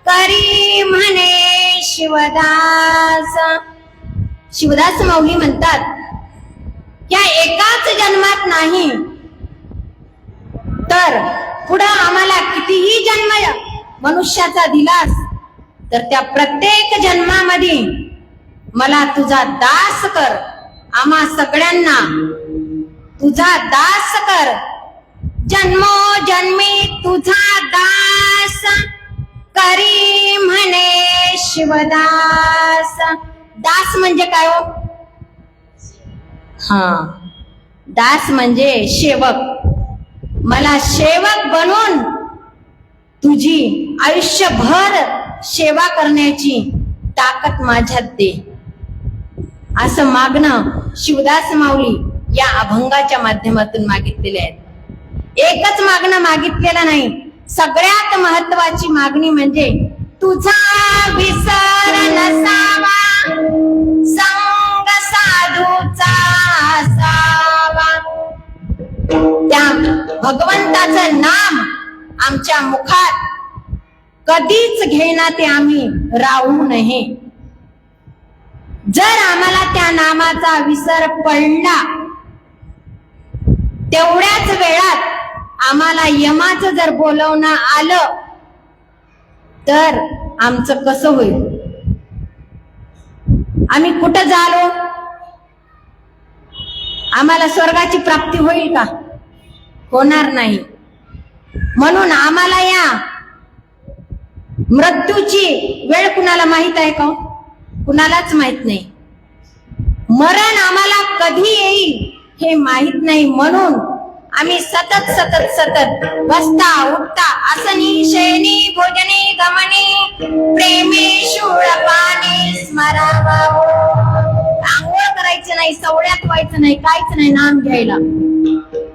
करी म्हणे शिवदास. शिवदास माऊली म्हणतात या एकाच जन्मात नाही तर पुढं आम्हाला कितीही जन्म मनुष्याचा दिलास तर त्या प्रत्येक जन्मामध्ये मला तुझा दास कर. आम्हा सगळ्यांना तुझा दास कर. जन्मोजन्मी तुझा दास करी म्हणे शिवदास. दास म्हणजे काय हो? दास म्हणजे सेवक. मला सेवक बनवून तुझी आयुष्यभर सेवा करण्याची ताकद माझ्यात दे असं मागणं शिवदास माऊली या अभंगाच्या माध्यमातून मागितलेले आहेत. एकच मागणं मागितलेलं नाही, सगळ्यात महत्वाची मागणी म्हणजे तुझा विसर नसावा संग साधूचा असावा. त्या भगवंताचं नाम आमच्या मुखात कधीच घेणा ते आम्ही राहू नये. जर आम्हाला त्या नामाचा विसर पडला तेवढ्याच वेळात आम्हाला यमाचं जर बोलवणं आलं तर आमचं कसं होईल? आम्ही कुठं झालो? आम्हाला स्वर्गाची प्राप्ती होईल का? होणार नाही. म्हणून आम्हाला या मृत्यूची वेळ कुणाला माहित आहे का? कुणालाच माहित नाही. मरण आम्हाला कधी येईल हे माहित नाही. म्हणून आम्ही सतत सतत सतत बसता उठता आसनी शयनी भोजनी गमनी प्रेमी शूळपाणी स्मरावा. आंघोळ करायचं नाही, सवळ्यात व्हायचं नाही, काहीच नाही. नाम घ्यायला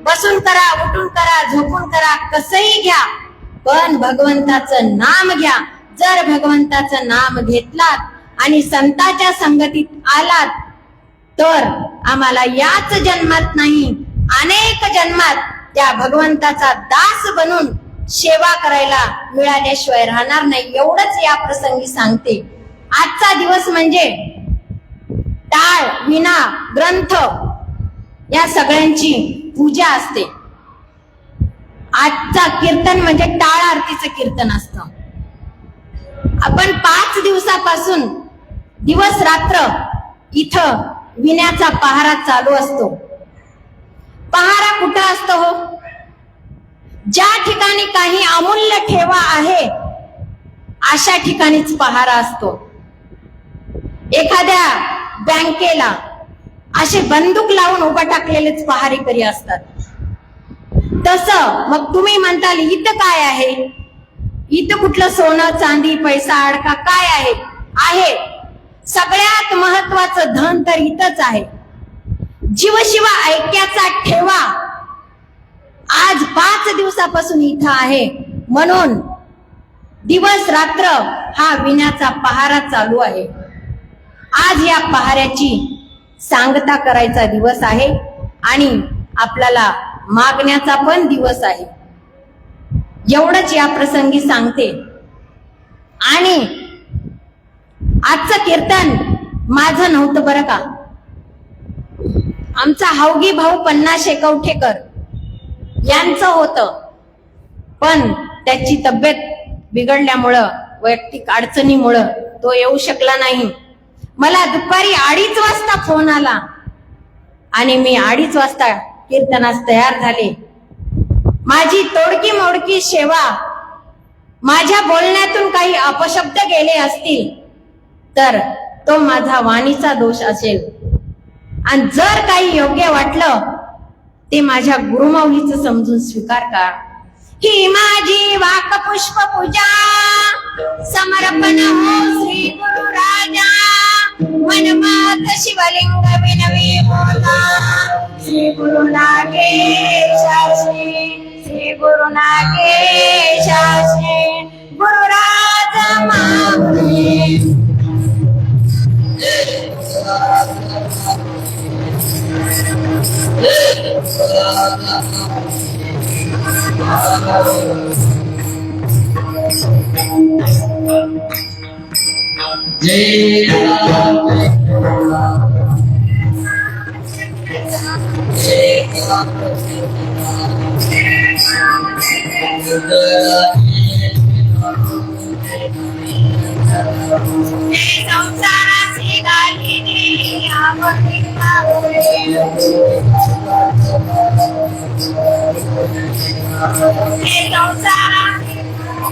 बसून करा, उठून करा, झोपून करा, कसंही घ्या पण भगवंताचं नाम घ्या. जर भगवंताचं नाम घेतलात आणि संतांच्या संगतीत आलात तर आम्हाला याच जन्मात नाही अनेक जन्मात त्या भगवंताचा दास बनून सेवा करायला मिळाल्याशिवाय राहणार नाही. एवढंच या प्रसंगी सांगते. आजचा दिवस म्हणजे टाळ, विणा, ग्रंथ या सगळ्यांची पूजा असते. आजचा कीर्तन म्हणजे टाळ आरतीचं कीर्तन असतं. आपण 5 दिवसापासून दिवस रात्र इथं विण्याचा पहारा चालू असतो. पहारा कुठं असतो हो? ज्या ठिकाणी काही अमूल्य ठेवा आहे अशा ठिकाणीच पहारा असतो. एखाद्या बँकेला असे बंदूक लावून उभा टाकलेलेच पहारेकरी असतात. तसं मग तुम्ही म्हणताल इथं काय आहे? इथं कुठलं सोनं चांदी पैसा अडका काय आहे? आहे सगळ्यात महत्वाचं धन तर इथंच आहे. जीवशिवा ऐक्याचा ठेवा आज 5 दिवसापासून इथं आहे. म्हणून दिवस रात्र हा विण्याचा पहारा चालू आहे. आज या पहाऱ्याची सांगता करायचा दिवस आहे आणि आपल्याला मागण्याचा पण दिवस आहे. एवढंच या प्रसंगी सांगते. आणि आजचं कीर्तन माझं नव्हतं बरं का. आमचा हावगी भाऊ पन्ना शेकवठेकर यांचं होतं. पण त्याची तब्येत बिघडल्यामुळं वैयक्तिक अडचणीमुळं तो येऊ शकला नाही. मला दुपारी 2:30 वाजता फोन आला आणि मी 2:30 वाजता कीर्तनास तयार झाले. माझी तोडकी मोडकी सेवा, माझ्या बोलण्यातून काही अपशब्द गेले असतील तर तो माझा वाणीचा दोष असेल. आणि जर काही योग्य वाटलं ते माझ्या गुरुमाऊलीचं समजून स्वीकार करा. ही माझी वाक पुष्प पूजा समर्पण हो श्री गुरु राजा. मनमात शिवलिंग विनवी बोला श्री गुरु नागेशास्त्री. श्री गुरु नागेशास्त्री गुरुराज माऊली. संसाराची दागिनी आवडली Hare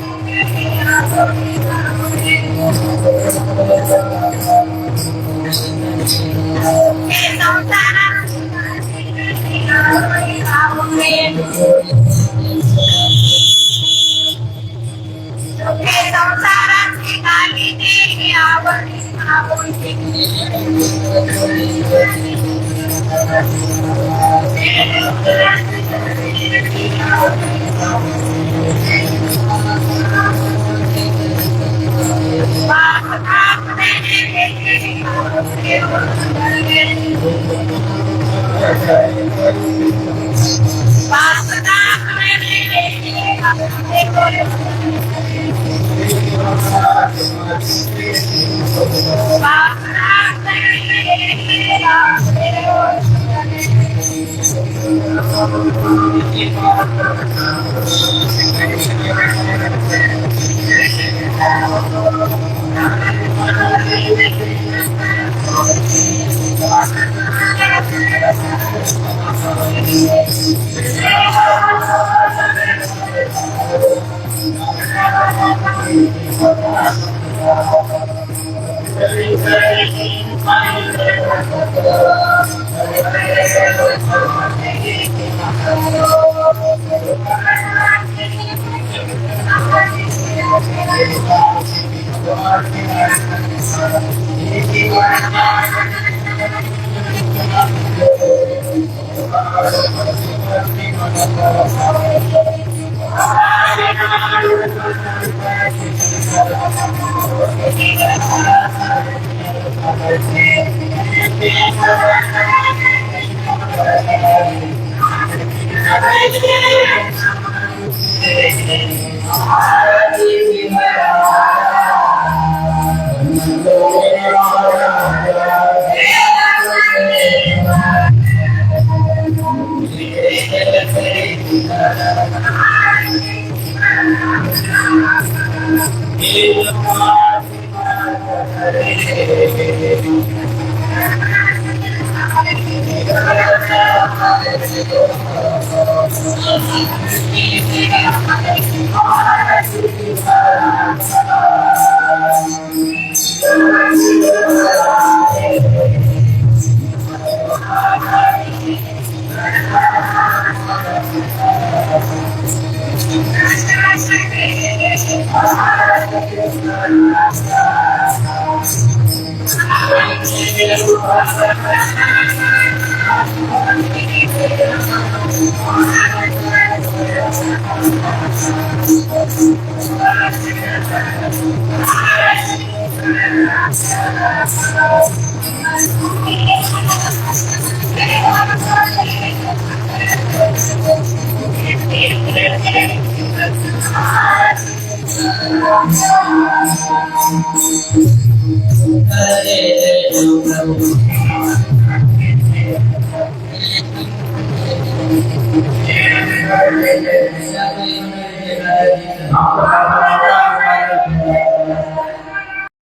Krishna